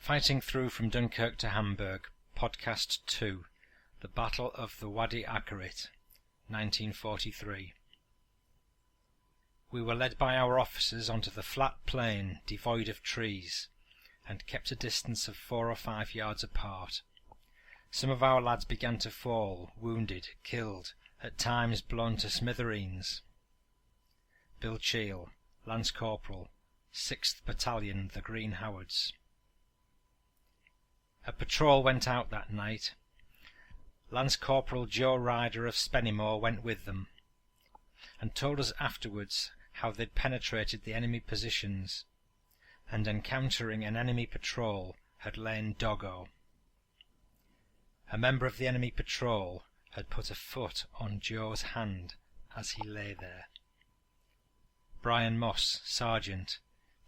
Fighting Through from Dunkirk to Hamburg, Podcast 2, The Battle of the Wadi Akarit, 1943. We were led by our officers onto the flat plain devoid of trees, and kept a distance of 4 or 5 yards apart. Some of our lads began to fall, wounded, killed, at times blown to smithereens. Bill Cheall, Lance Corporal, 6th Battalion, the Green Howards. A patrol went out that night. Lance Corporal Joe Ryder of Spennymoor went with them, and told us afterwards how they'd penetrated the enemy positions, and encountering an enemy patrol had lain doggo. A member of the enemy patrol had put a foot on Joe's hand as he lay there. Brian Moss, Sergeant,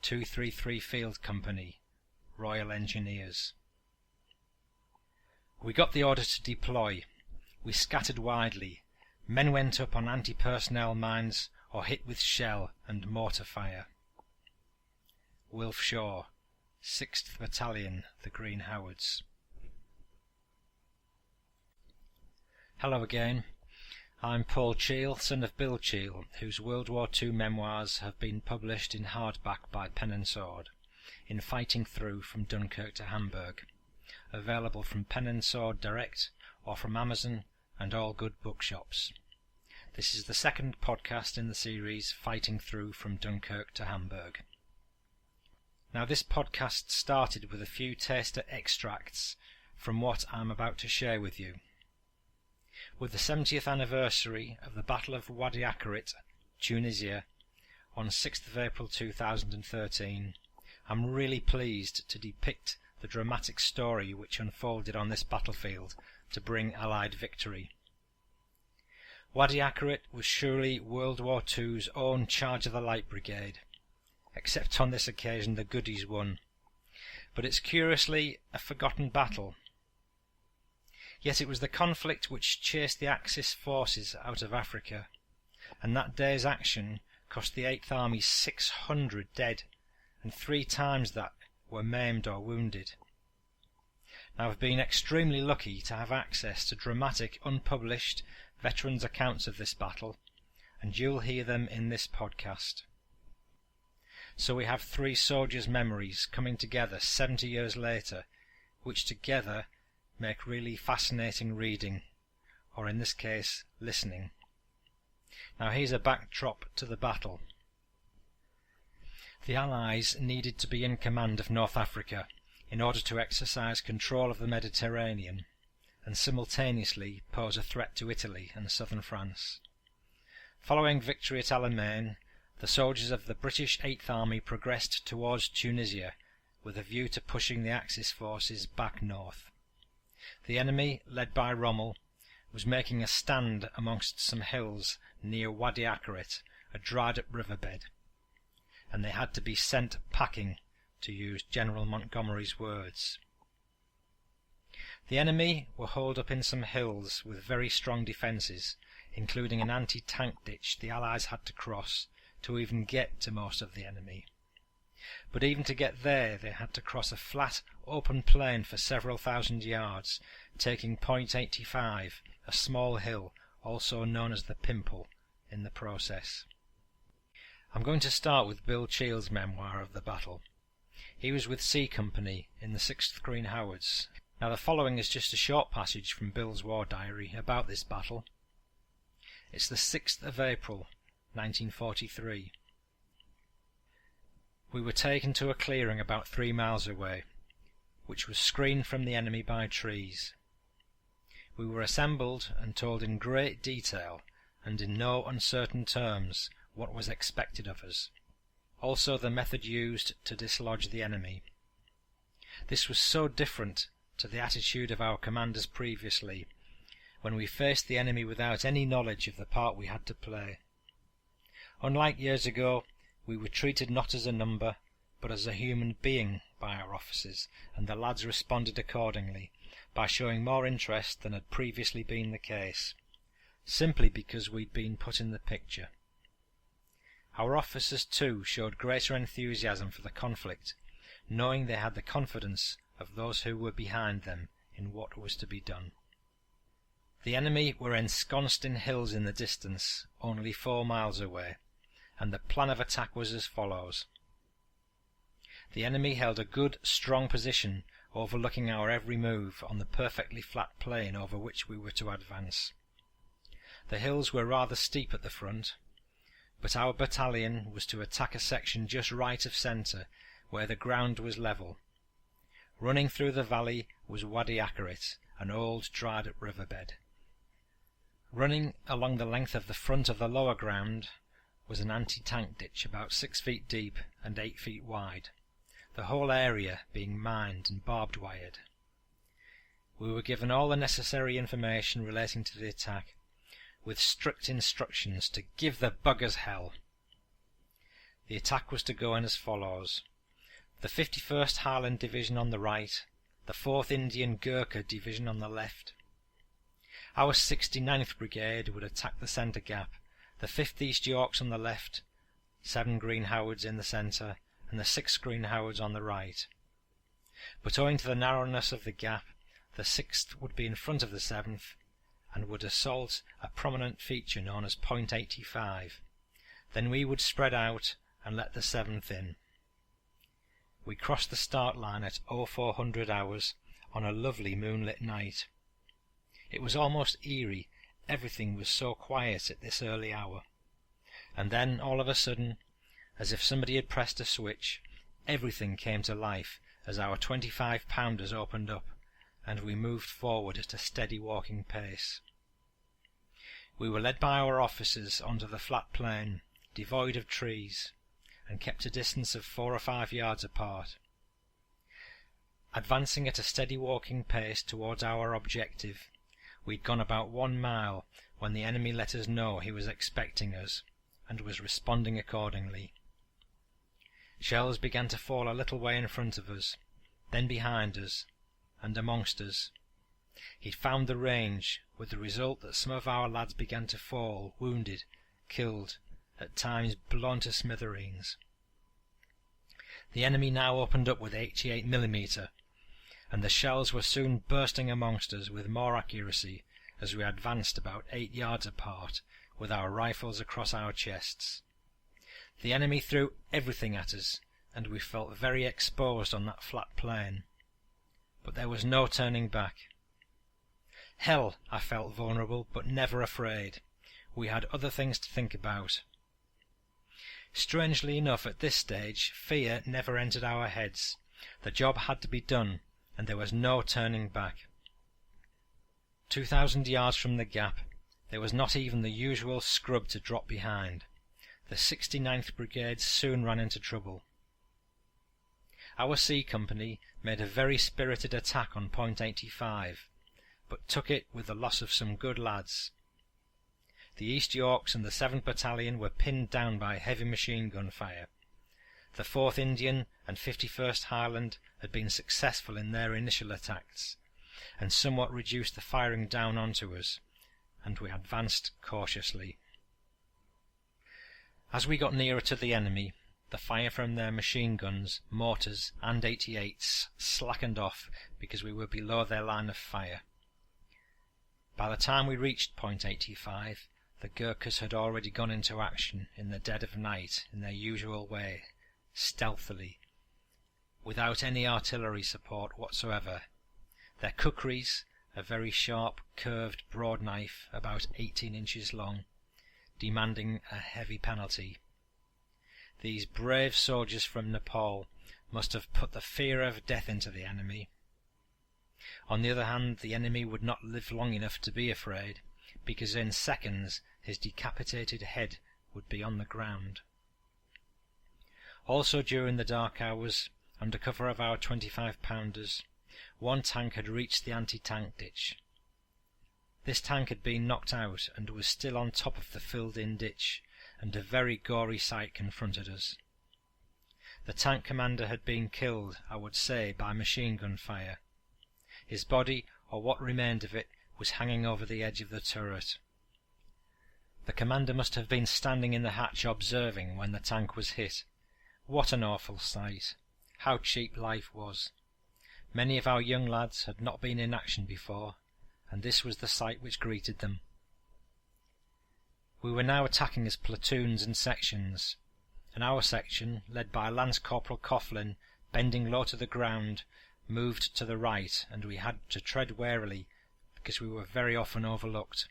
233 Field Company, Royal Engineers. We got the order to deploy. We scattered widely. Men went up on anti-personnel mines or hit with shell and mortar fire. Wilf Shaw, 6th Battalion, the Green Howards. Hello again. I'm Paul Cheall, son of Bill Cheall, whose World War II memoirs have been published in hardback by Pen and Sword, in Fighting Through from Dunkirk to Hamburg, available from Pen and Sword Direct or from Amazon and all good bookshops. This is the second podcast in the series Fighting Through from Dunkirk to Hamburg. Now, this podcast started with a few taster extracts from what I'm about to share with you. With the 70th anniversary of the Battle of Wadi Akarit, Tunisia, on 6th of April 2013, I'm really pleased to depict the dramatic story which unfolded on this battlefield to bring Allied victory. Wadi Akarit was surely World War II's own charge of the Light Brigade, except on this occasion the goodies won, but it's curiously a forgotten battle. Yet it was the conflict which chased the Axis forces out of Africa, and that day's action cost the 8th Army 600 dead, and 3 times that were maimed or wounded. Now, I've been extremely lucky to have access to dramatic, unpublished veterans' accounts of this battle, and you'll hear them in this podcast. So we have 3 soldiers' memories coming together 70 years later, which together make really fascinating reading, or in this case, listening. Now here's a backdrop to the battle. The Allies needed to be in command of North Africa in order to exercise control of the Mediterranean and simultaneously pose a threat to Italy and southern France. Following victory at Alamein, the soldiers of the British 8th Army progressed towards Tunisia with a view to pushing the Axis forces back north. The enemy, led by Rommel, was making a stand amongst some hills near Wadi Akarit, a dried-up riverbed, and they had to be sent packing, to use General Montgomery's words. The enemy were holed up in some hills with very strong defences, including an anti-tank ditch the Allies had to cross to even get to most of the enemy. But even to get there they had to cross a flat, open plain for several thousand yards, taking point 85, a small hill, also known as the Pimple, in the process. I'm going to start with Bill Cheall's memoir of the battle. He was with C Company in the 6th Green Howards. Now the following is just a short passage from Bill's war diary about this battle. It's the 6th of April, 1943. We were taken to a clearing about 3 miles away, which was screened from the enemy by trees. We were assembled and told in great detail and in no uncertain terms what was expected of us, also the method used to dislodge the enemy. This was so different to the attitude of our commanders previously, when we faced the enemy without any knowledge of the part we had to play. Unlike years ago, we were treated not as a number, but as a human being by our officers, and the lads responded accordingly, by showing more interest than had previously been the case, simply because we'd been put in the picture. Our officers too showed greater enthusiasm for the conflict, knowing they had the confidence of those who were behind them in what was to be done. The enemy were ensconced in hills in the distance, only 4 miles away, and the plan of attack was as follows. The enemy held a good, strong position overlooking our every move on the perfectly flat plain over which we were to advance. The hills were rather steep at the front, but our battalion was to attack a section just right of centre, where the ground was level. Running through the valley was Wadi Akarit, an old dried-up riverbed. Running along the length of the front of the lower ground was an anti-tank ditch about 6 feet deep and 8 feet wide, the whole area being mined and barbed wired. We were given all the necessary information relating to the attack, with strict instructions to give the buggers hell. The attack was to go in as follows. The 51st Highland Division on the right, the 4th Indian Gurkha Division on the left. Our 69th Brigade would attack the centre gap, the 5th East Yorks on the left, 7 Green Howards in the centre, and the 6 Green Howards on the right. But owing to the narrowness of the gap, the 6th would be in front of the 7th, and would assault a prominent feature known as Point 85. Then we would spread out and let the 7th in. We crossed the start line at 0400 hours on a lovely moonlit night. It was almost eerie, everything was so quiet at this early hour. And then, all of a sudden, as if somebody had pressed a switch, everything came to life as our 25-pounders opened up, and we moved forward at a steady walking pace. We were led by our officers onto the flat plain, devoid of trees, and kept a distance of 4 or 5 yards apart. Advancing at a steady walking pace towards our objective, we'd gone about 1 mile when the enemy let us know he was expecting us, and was responding accordingly. Shells began to fall a little way in front of us, then behind us, and amongst us. He'd found the range, with the result that some of our lads began to fall, wounded, killed, at times blown to smithereens. The enemy now opened up with 88mm, and the shells were soon bursting amongst us with more accuracy as we advanced about 8 yards apart, with our rifles across our chests. The enemy threw everything at us, and we felt very exposed on that flat plain. But there was no turning back. Hell, I felt vulnerable, but never afraid. We had other things to think about. Strangely enough, at this stage, fear never entered our heads. The job had to be done, and there was no turning back. 2,000 yards from the gap, there was not even the usual scrub to drop behind. The 69th Brigade soon ran into trouble. Our C Company made a very spirited attack on Point 85, but took it with the loss of some good lads. The East Yorks and the 7th Battalion were pinned down by heavy machine gun fire. The 4th Indian and 51st Highland had been successful in their initial attacks, and somewhat reduced the firing down onto us, and we advanced cautiously. As we got nearer to the enemy, the fire from their machine guns, mortars, and 88s slackened off because we were below their line of fire. By the time we reached Point 85, the Gurkhas had already gone into action in the dead of night in their usual way, stealthily, without any artillery support whatsoever. Their kukris, a very sharp, curved, broad knife about 18 inches long, demanding a heavy penalty. These brave soldiers from Nepal must have put the fear of death into the enemy. On the other hand, the enemy would not live long enough to be afraid, because in seconds his decapitated head would be on the ground. Also during the dark hours, under cover of our 25-pounders, one tank had reached the anti-tank ditch. This tank had been knocked out and was still on top of the filled-in ditch, and a very gory sight confronted us. The tank commander had been killed, I would say, by machine gun fire. His body, or what remained of it, was hanging over the edge of the turret. The commander must have been standing in the hatch observing when the tank was hit. What an awful sight! How cheap life was! Many of our young lads had not been in action before, and this was the sight which greeted them. We were now attacking as platoons and sections, and our section, led by Lance Corporal Coughlin, bending low to the ground, moved to the right, and we had to tread warily because we were very often overlooked.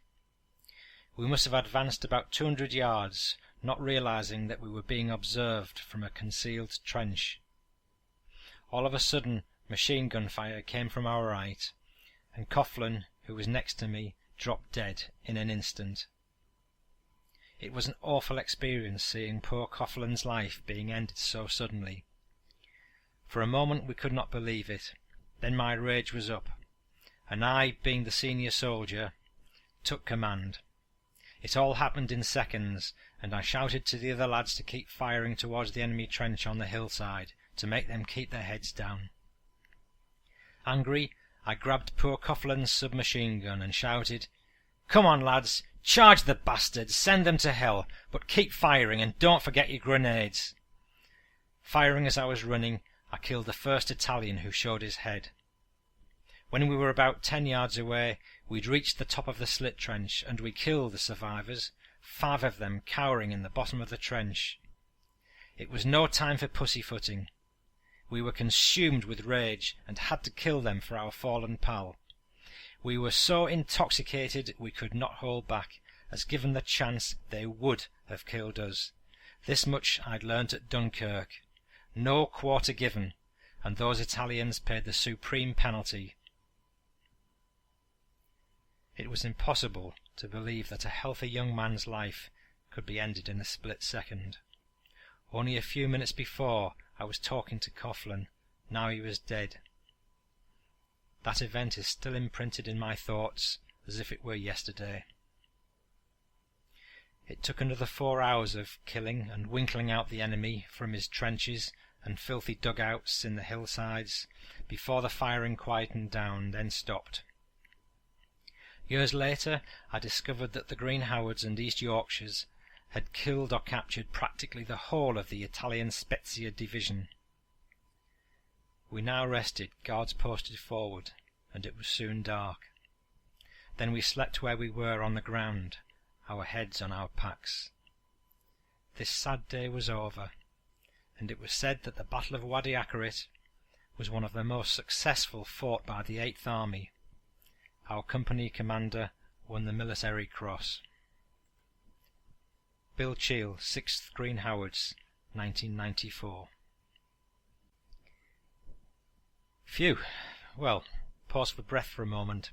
We must have advanced about 200 yards, not realizing that we were being observed from a concealed trench. All of a sudden, machine gun fire came from our right, and Coughlin, who was next to me, dropped dead in an instant. It was an awful experience seeing poor Coughlin's life being ended so suddenly. For a moment we could not believe it. Then my rage was up, and I, being the senior soldier, took command. It all happened in seconds, and I shouted to the other lads to keep firing towards the enemy trench on the hillside, to make them keep their heads down. Angry, I grabbed poor Coughlin's submachine gun and shouted, "Come on, lads, charge the bastards, send them to hell, but keep firing and don't forget your grenades." Firing as I was running, I killed the first Italian who showed his head. When we were about 10 yards away, we'd reached the top of the slit trench, and we killed the survivors, 5 of them cowering in the bottom of the trench. It was no time for pussyfooting. We were consumed with rage and had to kill them for our fallen pal. We were so intoxicated we could not hold back, as given the chance they would have killed us. This much I'd learnt at Dunkirk. No quarter given, and those Italians paid the supreme penalty. It was impossible to believe that a healthy young man's life could be ended in a split second. Only a few minutes before I was talking to Coughlin, now he was dead. That event is still imprinted in my thoughts as if it were yesterday. It took another 4 hours of killing and winkling out the enemy from his trenches and filthy dugouts in the hillsides before the firing quietened down, then stopped. Years later, I discovered that the Green Howards and East Yorkshires had killed or captured practically the whole of the Italian Spezia division. We now rested, guards posted forward, and it was soon dark. Then we slept where we were on the ground, our heads on our packs. This sad day was over, and it was said that the Battle of Wadi Akarit was one of the most successful fought by the 8th Army. Our company commander won the Military Cross. Bill Cheall, 6th Green Howards, 1994. Phew! Well, pause for breath for a moment.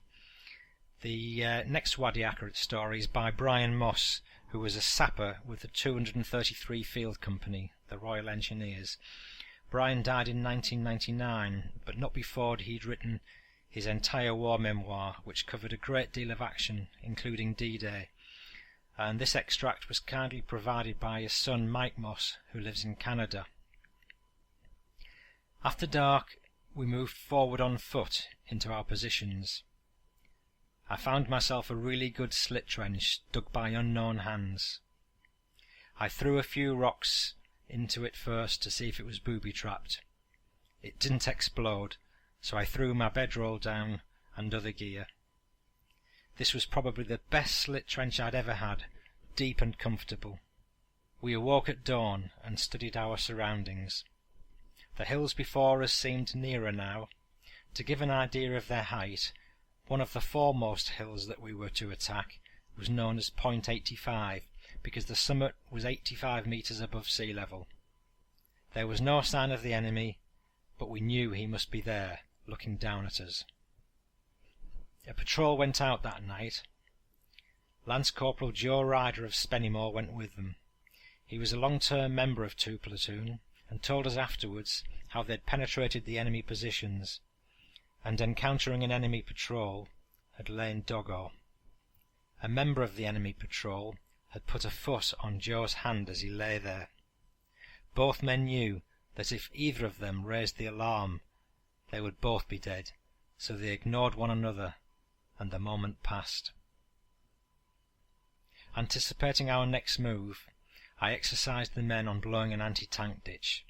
The next Wadi Akarit story is by Brian Moss, who was a sapper with the 233 Field Company, the Royal Engineers. Brian died in 1999, but not before he'd written his entire war memoir, which covered a great deal of action, including D-Day. And this extract was kindly provided by his son Mike Moss, who lives in Canada. After dark, we moved forward on foot into our positions. I found myself a really good slit trench dug by unknown hands. I threw a few rocks into it first to see if it was booby-trapped. It didn't explode, so I threw my bedroll down and other gear. This was probably the best slit trench I'd ever had, deep and comfortable. We awoke at dawn and studied our surroundings. The hills before us seemed nearer now. To give an idea of their height, one of the foremost hills that we were to attack was known as Point 85, because the summit was 85 metres above sea level. There was no sign of the enemy, but we knew he must be there, looking down at us. A patrol went out that night. Lance Corporal Joe Ryder of Spennymoor went with them. He was a long-term member of 2 Platoon, and told us afterwards how they'd penetrated the enemy positions, and encountering an enemy patrol, had lain doggo. A member of the enemy patrol had put a foot on Joe's hand as he lay there. Both men knew that if either of them raised the alarm, they would both be dead, so they ignored one another, and the moment passed. Anticipating our next move, I exercised the men on blowing an anti-tank ditch.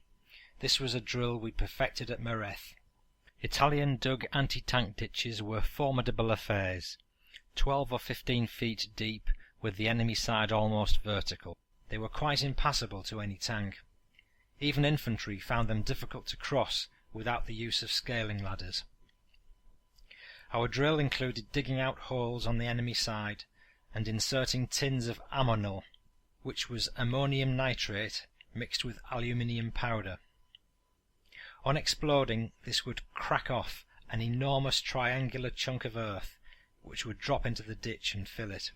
This was a drill we'd perfected at Mareth. Italian dug anti-tank ditches were formidable affairs, 12 or 15 feet deep, with the enemy side almost vertical. They were quite impassable to any tank. Even infantry found them difficult to cross without the use of scaling ladders. Our drill included digging out holes on the enemy side and inserting tins of ammonal, which was ammonium nitrate mixed with aluminium powder. On exploding, this would crack off an enormous triangular chunk of earth, which would drop into the ditch and fill it.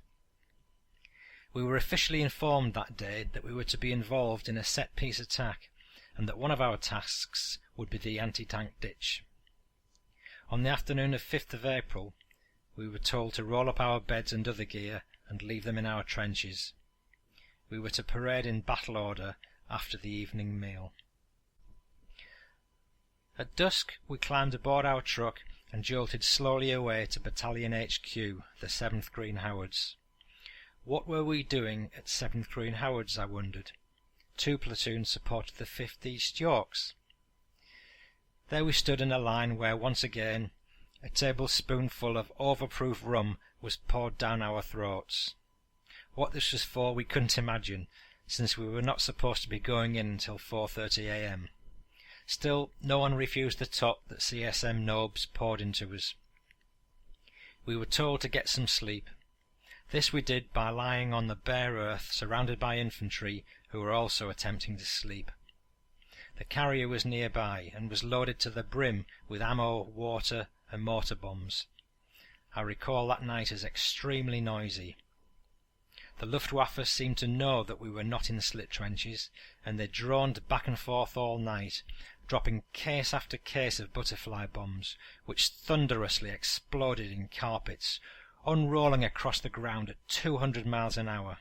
We were officially informed that day that we were to be involved in a set-piece attack, and that one of our tasks would be the anti-tank ditch. On the afternoon of 5th of April, we were told to roll up our beds and other gear and leave them in our trenches. We were to parade in battle order after the evening meal. At dusk we climbed aboard our truck and jolted slowly away to Battalion HQ, the 7th Green Howards. What were we doing at 7th Green Howards, I wondered. 2 platoons supported the 5th East Yorks. There we stood in a line where once again a tablespoonful of overproof rum was poured down our throats. What this was for we couldn't imagine, since we were not supposed to be going in until 4:30 a.m. Still, no one refused the top that CSM Nobes poured into us. We were told to get some sleep. This we did by lying on the bare earth surrounded by infantry who were also attempting to sleep. The carrier was nearby and was loaded to the brim with ammo, water and mortar bombs. I recall that night as extremely noisy. The Luftwaffe seemed to know that we were not in slit trenches, and they droned back and forth all night, dropping case after case of butterfly bombs, which thunderously exploded in carpets, unrolling across the ground at 200 miles an hour.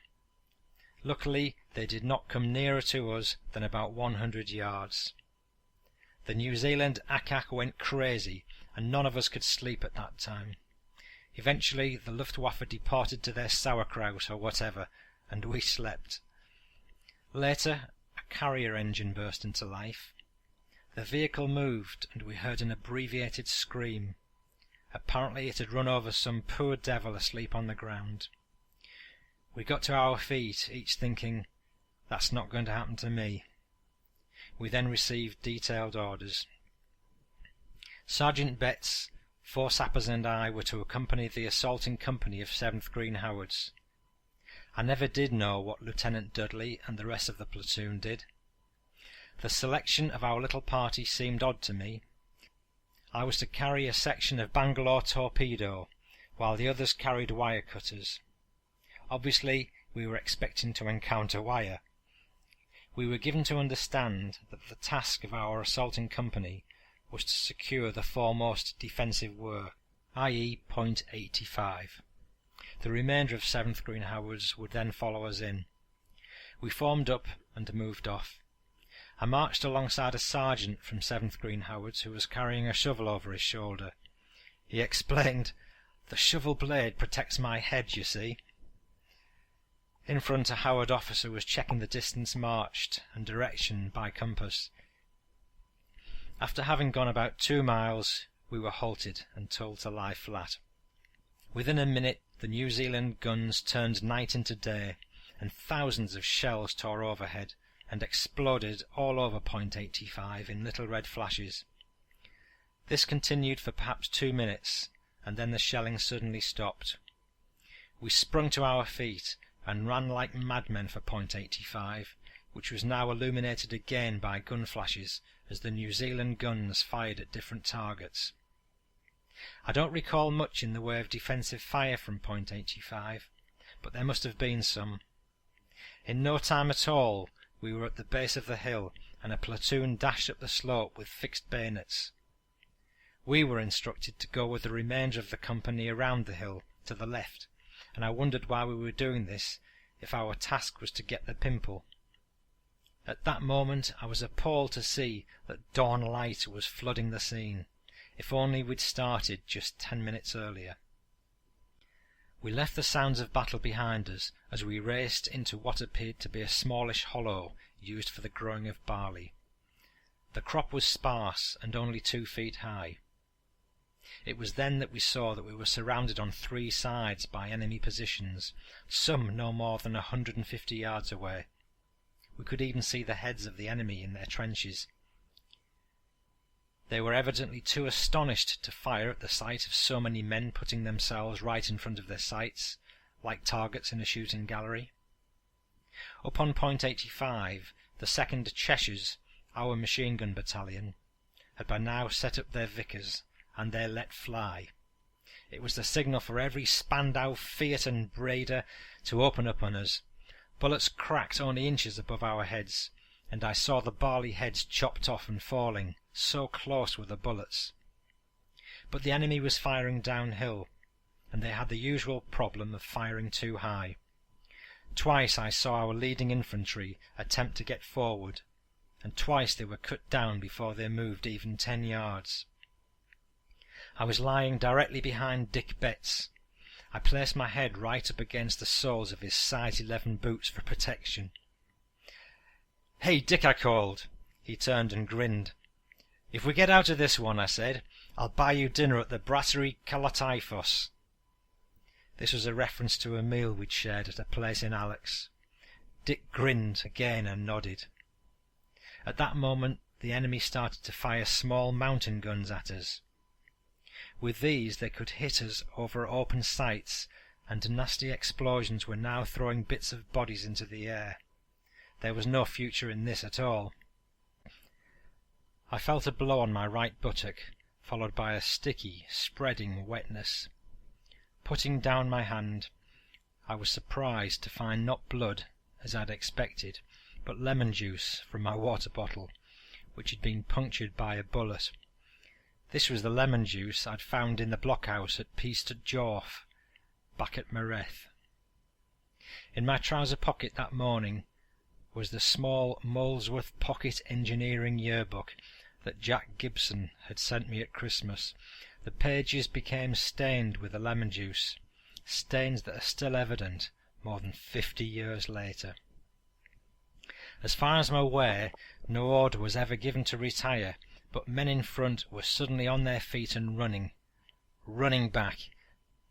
Luckily, they did not come nearer to us than about 100 yards. The New Zealand ACAC went crazy, and none of us could sleep at that time. Eventually, the Luftwaffe departed to their sauerkraut or whatever, and we slept. Later, a carrier engine burst into life. The vehicle moved, and we heard an abbreviated scream. Apparently it had run over some poor devil asleep on the ground. We got to our feet, each thinking, "That's not going to happen to me." We then received detailed orders. Sergeant Betts, 4 sappers and I were to accompany the assaulting company of 7th Green Howards. I never did know what Lieutenant Dudley and the rest of the platoon did. The selection of our little party seemed odd to me. I was to carry a section of Bangalore torpedo, while the others carried wire cutters. Obviously, we were expecting to encounter wire. We were given to understand that the task of our assaulting company was to secure the foremost defensive work, i.e. point 85. The remainder of 7th Green Howards would then follow us in. We formed up and moved off. I marched alongside a sergeant from 7th Green Howards who was carrying a shovel over his shoulder. He explained, "The shovel blade protects my head, you see." In front, a Howard officer was checking the distance marched and direction by compass. After having gone about 2 miles, we were halted and told to lie flat. Within a minute, the New Zealand guns turned night into day, and thousands of shells tore overhead and exploded all over point 85 in little red flashes. This continued for perhaps 2 minutes, and then the shelling suddenly stopped. We sprung to our feet and ran like madmen for point 85, which was now illuminated again by gun flashes as the New Zealand guns fired at different targets. I don't recall much in the way of defensive fire from point 85, but there must have been some. In no time at all we were at the base of the hill, and a platoon dashed up the slope with fixed bayonets. We were instructed to go with the remainder of the company around the hill to the left, and I wondered why we were doing this if our task was to get the Pimple. At that moment I was appalled to see that dawn light was flooding the scene. If only we'd started just 10 minutes earlier. We left the sounds of battle behind us as we raced into what appeared to be a smallish hollow used for the growing of barley. The crop was sparse and only 2 feet high. It was then that we saw that we were surrounded on 3 sides by enemy positions, some no more than 150 yards away. We could even see the heads of the enemy in their trenches. They were evidently too astonished to fire at the sight of so many men putting themselves right in front of their sights, like targets in a shooting gallery. Up on point 85, the 2nd Cheshires, our machine gun battalion, had by now set up their Vickers, and they let fly. It was the signal for every Spandau, Fiat and Breda to open up on us. Bullets cracked only inches above our heads, and I saw the barley heads chopped off and falling, so close were the bullets. But the enemy was firing downhill, and they had the usual problem of firing too high. Twice I saw our leading infantry attempt to get forward, and twice they were cut down before they moved even 10 yards. I was lying directly behind Dick Betts. I placed my head right up against the soles of his size 11 boots for protection. "Hey, Dick," I called. He turned and grinned. "If we get out of this one," I said, "I'll buy you dinner at the Brasserie Kalataifos." This was a reference to a meal we'd shared at a place in Alex. Dick grinned again and nodded. At that moment the enemy started to fire small mountain guns at us. With these they could hit us over open sights, and nasty explosions were now throwing bits of bodies into the air. There was no future in this at all. I felt a blow on my right buttock, followed by a sticky, spreading wetness. Putting down my hand, I was surprised to find not blood, as I'd expected, but lemon juice from my water bottle, which had been punctured by a bullet. This was the lemon juice I'd found in the blockhouse at Peasted Jorf, back at Mareth. In my trouser pocket that morning was the small Molesworth Pocket Engineering Yearbook that Jack Gibson had sent me at Christmas. The pages became stained with the lemon juice, stains that are still evident more than 50 years later. As far as I'm aware, no order was ever given to retire, but men in front were suddenly on their feet and running back.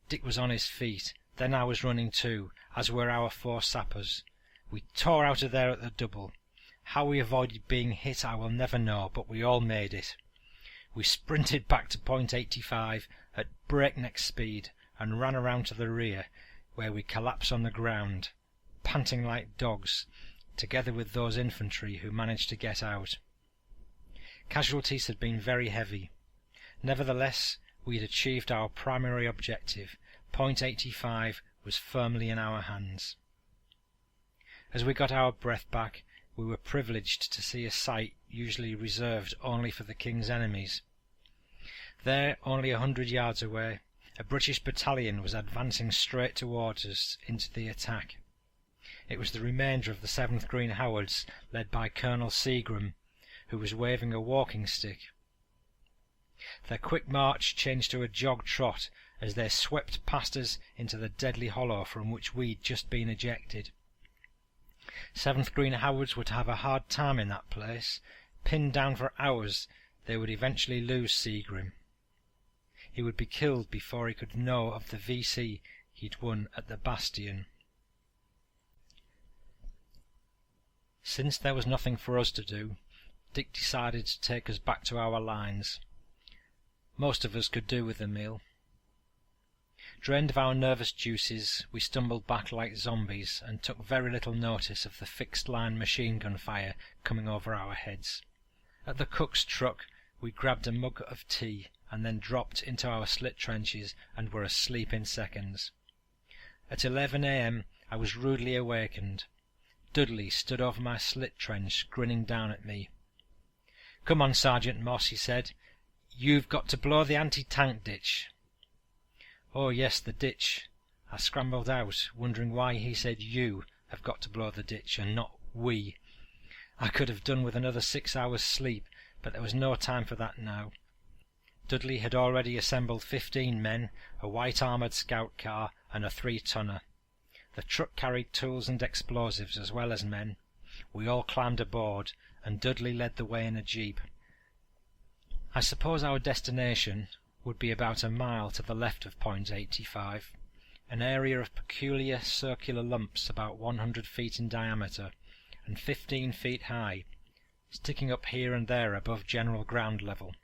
Dick was on his feet, then I was running too, as were our 4 sappers. We tore out of there at the double. How we avoided being hit I will never know, but we all made it. We sprinted back to point 85 at breakneck speed and ran around to the rear, where we collapsed on the ground, panting like dogs, together with those infantry who managed to get out. Casualties had been very heavy. Nevertheless, we had achieved our primary objective. Point 85 was firmly in our hands. As we got our breath back, we were privileged to see a sight usually reserved only for the King's enemies. There, only 100 yards away, a British battalion was advancing straight towards us into the attack. It was the remainder of the 7th Green Howards, led by Colonel Seagram, who was waving a walking stick. Their quick march changed to a jog trot as they swept past us into the deadly hollow from which we'd just been ejected. 7th Green Howards would have a hard time in that place. Pinned down for hours, they would eventually lose Seagram. He would be killed before he could know of the VC he'd won at the Bastion. Since there was nothing for us to do, Dick decided to take us back to our lines. Most of us could do with a meal. Drained of our nervous juices, we stumbled back like zombies and took very little notice of the fixed-line machine gun fire coming over our heads. At the cook's truck, we grabbed a mug of tea and then dropped into our slit trenches and were asleep in seconds. At 11 a.m. I was rudely awakened. Dudley stood over my slit trench, grinning down at me. "Come on, Sergeant Moss," he said. "You've got to blow the anti-tank ditch." Oh yes, the ditch. I scrambled out, wondering why he said "you have got to blow the ditch" and not "we." I could have done with another 6 hours' sleep, but there was no time for that now. Dudley had already assembled 15 men, a white armoured scout car, and a 3-tonner. The truck carried tools and explosives as well as men. We all climbed aboard, and Dudley led the way in a jeep. I suppose our destination would be about a mile to the left of point 85, an area of peculiar circular lumps about 100 feet in diameter and 15 feet high, sticking up here and there above general ground level.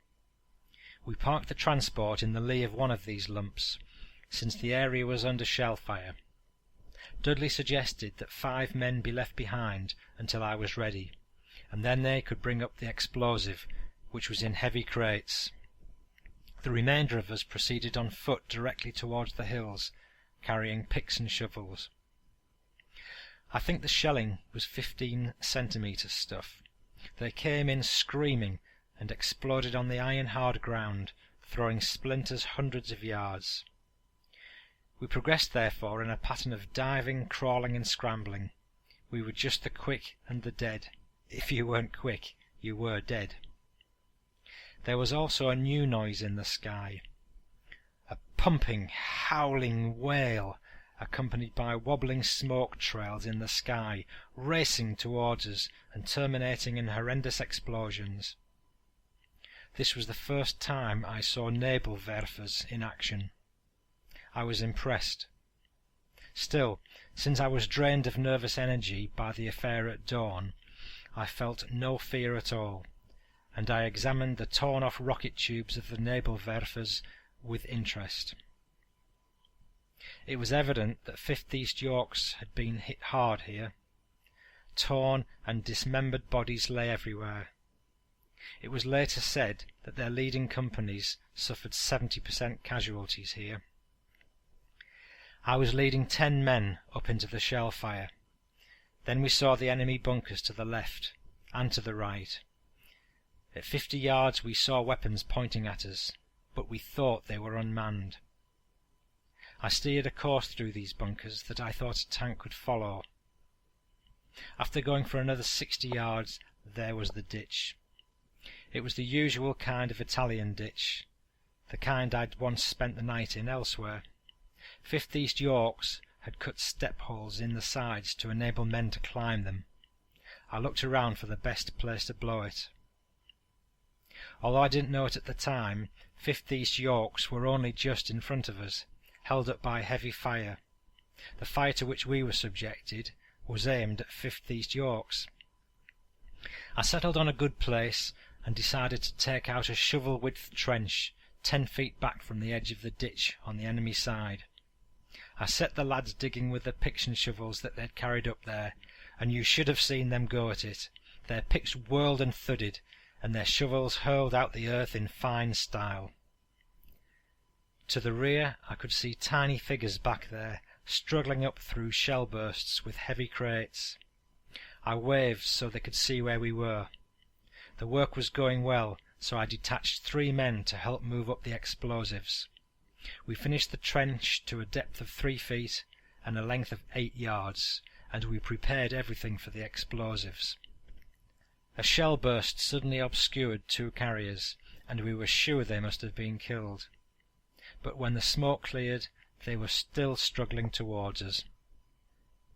We parked the transport in the lee of one of these lumps, since the area was under shell fire. Dudley suggested that 5 men be left behind until I was ready, and then they could bring up the explosive, which was in heavy crates. The remainder of us proceeded on foot directly towards the hills, carrying picks and shovels. I think the shelling was 15 centimetre stuff. They came in screaming and exploded on the iron-hard ground, throwing splinters hundreds of yards. We progressed therefore in a pattern of diving, crawling and scrambling. We were just the quick and the dead. If you weren't quick, you were dead. There was also a new noise in the sky. A pumping, howling wail, accompanied by wobbling smoke trails in the sky, racing towards us and terminating in horrendous explosions. This was the first time I saw Nebelwerfers in action. I was impressed. Still, since I was drained of nervous energy by the affair at dawn, I felt no fear at all, and I examined the torn-off rocket tubes of the Nebelwerfers with interest. It was evident that 5th East Yorks had been hit hard here. Torn and dismembered bodies lay everywhere. It was later said that their leading companies suffered 70% casualties here. I was leading 10 men up into the shell fire. Then we saw the enemy bunkers to the left and to the right. At 50 yards we saw weapons pointing at us, but we thought they were unmanned. I steered a course through these bunkers that I thought a tank could follow. After going for another 60 yards, there was the ditch. It was the usual kind of Italian ditch, the kind I'd once spent the night in elsewhere. 5th East Yorks had cut step holes in the sides to enable men to climb them. I looked around for the best place to blow it. Although I didn't know it at the time, 5th East Yorks were only just in front of us, held up by heavy fire. The fire to which we were subjected was aimed at 5th East Yorks. I settled on a good place and decided to take out a shovel-width trench 10 feet back from the edge of the ditch on the enemy side. I set the lads digging with the picks and shovels that they'd carried up there, and you should have seen them go at it. Their picks whirled and thudded, and their shovels hurled out the earth in fine style. To the rear I could see tiny figures back there, struggling up through shell bursts with heavy crates. I waved so they could see where we were. The work was going well, so I detached 3 men to help move up the explosives. We finished the trench to a depth of 3 feet and a length of 8 yards, and we prepared everything for the explosives. A shell burst suddenly obscured 2 carriers, and we were sure they must have been killed. But when the smoke cleared, they were still struggling towards us.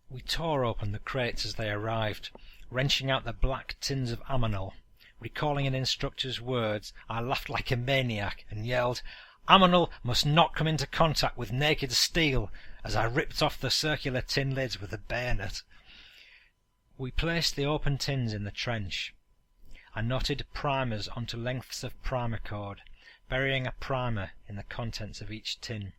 We tore open the crates as they arrived, wrenching out the black tins of ammonal. Recalling an instructor's words, I laughed like a maniac and yelled, "Ammonal must not come into contact with naked steel," as I ripped off the circular tin lids with a bayonet. We placed the open tins in the trench. I knotted primers onto lengths of primer cord, burying a primer in the contents of each tin.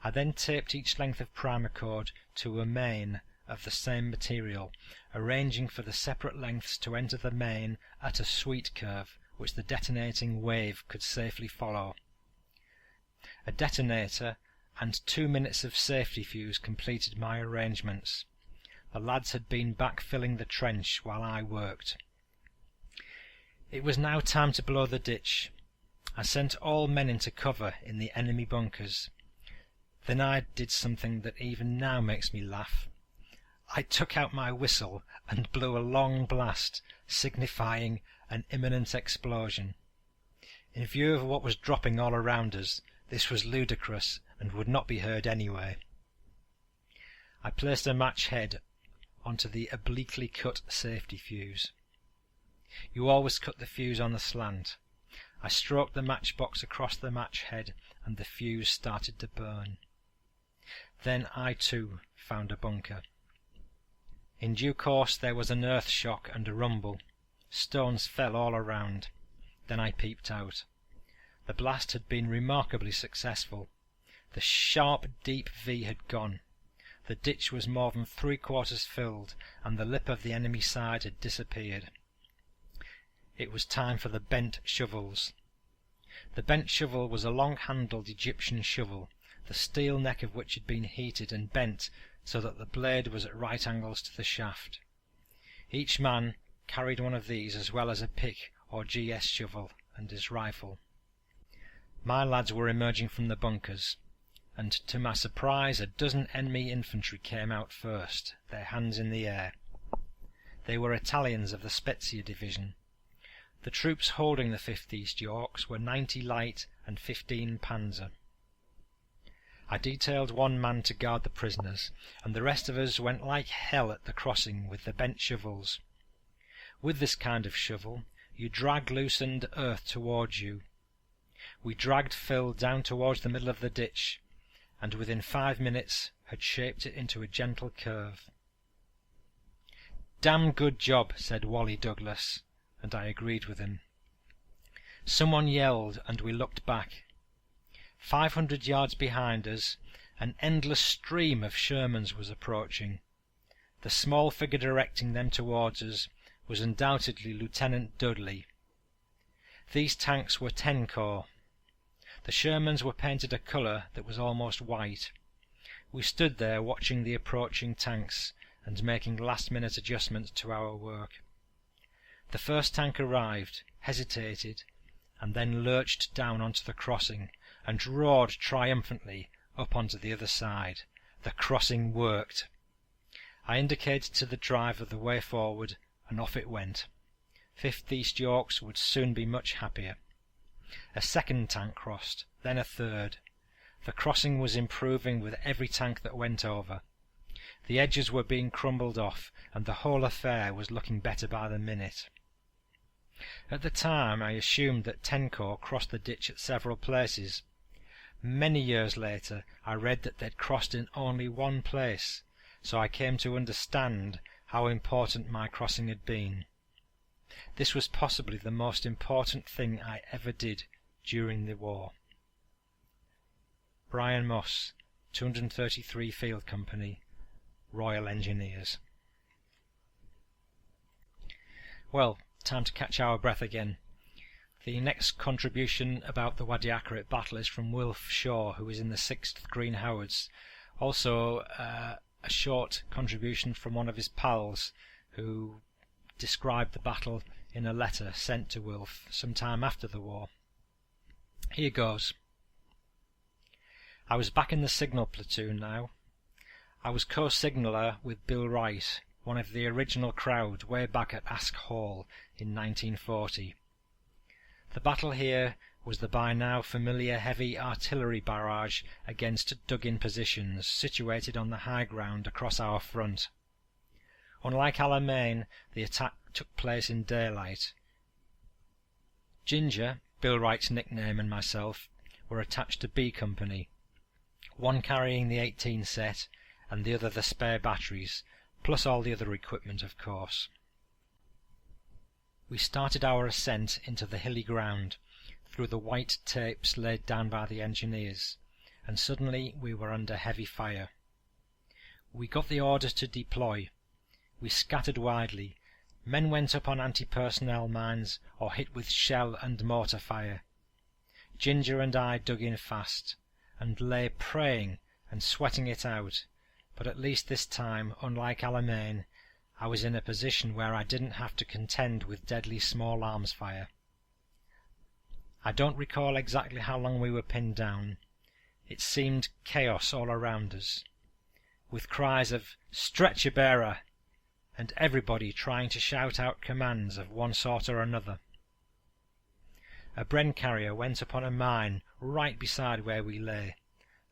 I then taped each length of primer cord to a main of the same material, arranging for the separate lengths to enter the main at a sweet curve which the detonating wave could safely follow. A detonator and 2 minutes of safety fuse completed my arrangements. The lads had been back filling the trench while I worked. It was now time to blow the ditch. I sent all men into cover in the enemy bunkers. Then I did something that even now makes me laugh. I took out my whistle and blew a long blast, signifying an imminent explosion. In view of what was dropping all around us, this was ludicrous and would not be heard anyway. I placed a match head onto the obliquely cut safety fuse. You always cut the fuse on the slant. I stroked the matchbox across the match head, and the fuse started to burn. Then I too found a bunker. In due course there was an earth shock and a rumble. Stones fell all around. Then I peeped out. The blast had been remarkably successful. The sharp, deep V had gone. The ditch was more than 3/4 filled, and the lip of the enemy side had disappeared. It was time for the bent shovels. The bent shovel was a long-handled Egyptian shovel, the steel neck of which had been heated and bent so that the blade was at right angles to the shaft. Each man carried one of these as well as a pick or GS shovel and his rifle. My lads were emerging from the bunkers, and to my surprise a dozen enemy infantry came out first, their hands in the air. They were Italians of the Spezia division. The troops holding the 5th East Yorks were 90 light and 15 panzer. I detailed one man to guard the prisoners, and the rest of us went like hell at the crossing with the bent shovels. With this kind of shovel, you drag loosened earth towards you. We dragged Phil down towards the middle of the ditch, and within 5 minutes had shaped it into a gentle curve. "Damn good job," said Wally Douglas, and I agreed with him. Someone yelled, and we looked back. 500 yards behind us, an endless stream of Shermans was approaching. The small figure directing them towards us was undoubtedly Lieutenant Dudley. These tanks were 10 Corps. The Shermans were painted a colour that was almost white. We stood there watching the approaching tanks and making last-minute adjustments to our work. The first tank arrived, hesitated, and then lurched down onto the crossing and roared triumphantly up onto the other side. The crossing worked. I indicated to the driver the way forward, and off it went. 5th East Yorks would soon be much happier. A second tank crossed, then a third. The crossing was improving with every tank that went over. The edges were being crumbled off, and the whole affair was looking better by the minute. At the time I assumed that 10 Corps crossed the ditch at several places. Many years later I read that they'd crossed in only one place, so I came to understand how important my crossing had been. This was possibly the most important thing I ever did during the war. Brian Moss, 233 Field Company, Royal Engineers. Well, time to catch our breath again. The next contribution about the Wadi Akarit battle is from Wilf Shaw, who is in the 6th Green Howards. Also, a short contribution from one of his pals, who described the battle in a letter sent to Wilf some time after the war. Here goes. I was back in the signal platoon now. I was co-signaller with Bill Wright, one of the original crowd way back at Ask Hall in 1940. The battle here was the by now familiar heavy artillery barrage against dug-in positions situated on the high ground across our front. Unlike Alamein, the attack took place in daylight. Ginger, Bill Wright's nickname, and myself were attached to B Company, one carrying the 18 set and the other the spare batteries, plus all the other equipment, of course. We started our ascent into the hilly ground, through the white tapes laid down by the engineers, and suddenly we were under heavy fire. We got the order to deploy. We scattered widely. Men went up on anti-personnel mines or hit with shell and mortar fire. Ginger and I dug in fast, and lay praying and sweating it out, but at least this time, unlike Alamein, I was in a position where I didn't have to contend with deadly small arms fire. I don't recall exactly how long we were pinned down. It seemed chaos all around us, with cries of "Stretcher bearer!" and everybody trying to shout out commands of one sort or another. A Bren carrier went upon a mine right beside where we lay.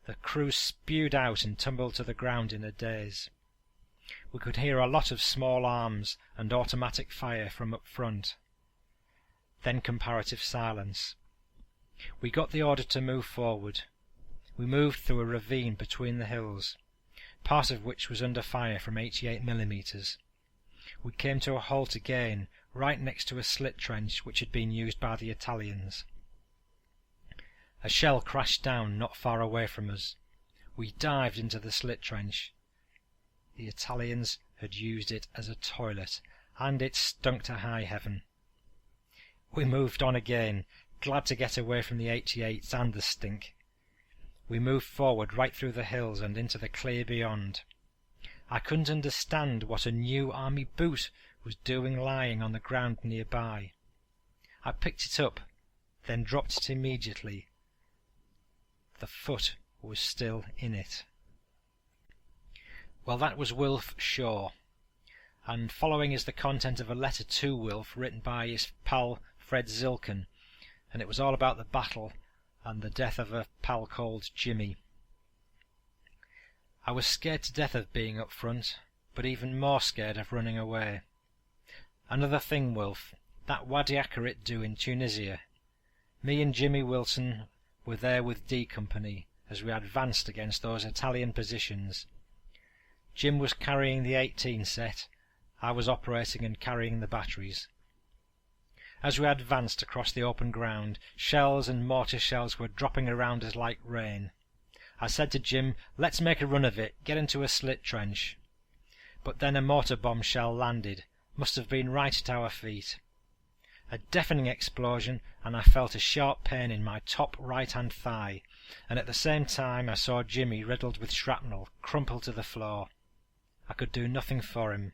The crew spewed out and tumbled to the ground in a daze. We could hear a lot of small arms and automatic fire from up front. Then comparative silence. We got the order to move forward. We moved through a ravine between the hills, part of which was under fire from 88mm. We came to a halt again, right next to a slit trench which had been used by the Italians. A shell crashed down not far away from us. We dived into the slit trench. The Italians had used it as a toilet, and it stunk to high heaven. We moved on again, glad to get away from the 88s and the stink. We moved forward right through the hills and into the clear beyond. I couldn't understand what a new army boot was doing lying on the ground nearby. I picked it up, then dropped it immediately. The foot was still in it. Well, that was Wilf Shaw, and following is the content of a letter to Wilf written by his pal Fred Zilken, and it was all about the battle and the death of a pal called Jimmy. I was scared to death of being up front, but even more scared of running away. Another thing, Wilf, that Wadi Akarit do in Tunisia. Me and Jimmy Wilson were there with D Company as we advanced against those Italian positions. Jim was carrying the 18 set, I was operating and carrying the batteries. As we advanced across the open ground, shells and mortar shells were dropping around us like rain. I said to Jim, "Let's make a run of it, get into a slit trench." But then a mortar bomb shell landed, must have been right at our feet. A deafening explosion, and I felt a sharp pain in my top right-hand thigh, and at the same time I saw Jimmy, riddled with shrapnel, crumple to the floor. I could do nothing for him.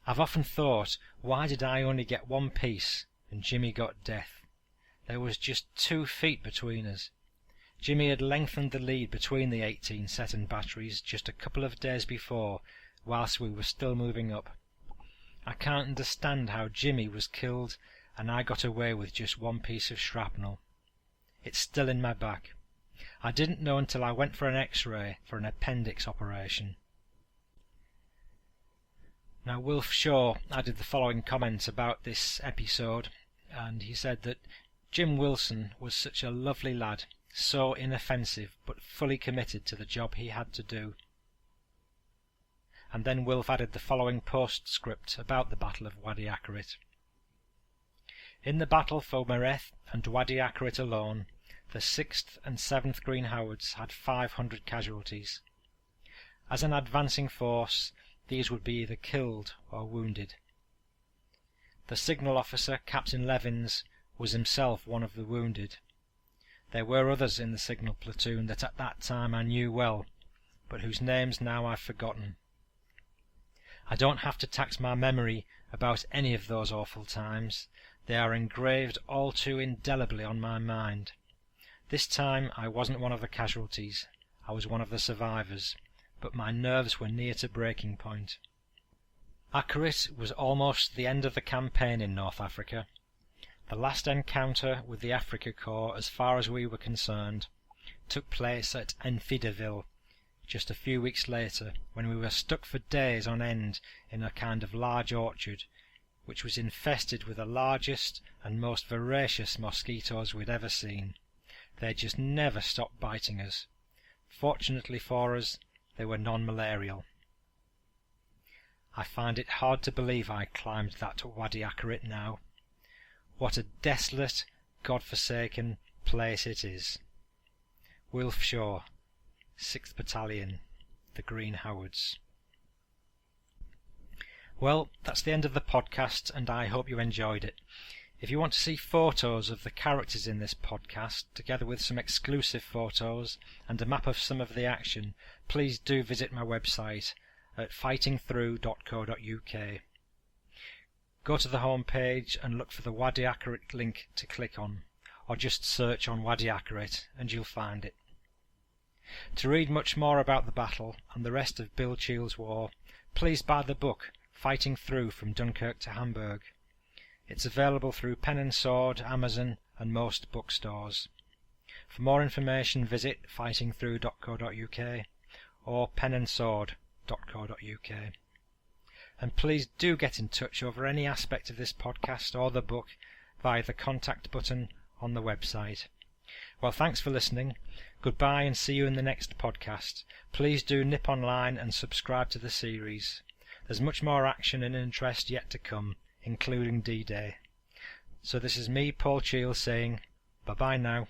I've often thought, why did I only get one piece and Jimmy got death? There was just 2 feet between us. Jimmy had lengthened the lead between the 18 set and batteries just a couple of days before, whilst we were still moving up. I can't understand how Jimmy was killed and I got away with just 1 piece of shrapnel. It's still in my back. I didn't know until I went for an X-ray for an appendix operation. Now, Wilf Shaw added the following comment about this episode, and he said that Jim Wilson was such a lovely lad, so inoffensive but fully committed to the job he had to do. And then Wilf added the following postscript about the Battle of Wadi Akarit. In the battle for Mereth and Wadi Akarit alone, the 6th and 7th Green Howards had 500 casualties. As an advancing force, these would be either killed or wounded. The signal officer, Captain Levins, was himself one of the wounded. There were others in the signal platoon that at that time I knew well, but whose names now I've forgotten. I don't have to tax my memory about any of those awful times. They are engraved all too indelibly on my mind. This time I wasn't one of the casualties. I was one of the survivors, but my nerves were near to breaking point. Akarit was almost the end of the campaign in North Africa. The last encounter with the Africa Corps, as far as we were concerned, took place at Enfidaville, just a few weeks later, when we were stuck for days on end in a kind of large orchard, which was infested with the largest and most voracious mosquitoes we'd ever seen. They just never stopped biting us. Fortunately for us, they were non-malarial. I find it hard to believe I climbed that Wadi Akarit now. What a desolate, God-forsaken place it is. Wilf Shaw, 6th Battalion, the Green Howards. Well, that's the end of the podcast, and I hope you enjoyed it. If you want to see photos of the characters in this podcast, together with some exclusive photos and a map of some of the action, please do visit my website at fightingthrough.co.uk. Go to the home page and look for the Wadi Akarit link to click on, or just search on Wadi Akarit and you'll find it. To read much more about the battle and the rest of Bill Cheall's war, please buy the book Fighting Through from Dunkirk to Hamburg. It's available through Pen and Sword, Amazon and most bookstores. For more information visit fightingthrough.co.uk or penandsword.co.uk. And please do get in touch over any aspect of this podcast or the book via the contact button on the website. Well, thanks for listening. Goodbye and see you in the next podcast. Please do nip online and subscribe to the series. There's much more action and interest yet to come, including D-Day. So this is me, Paul Cheall, saying bye-bye now.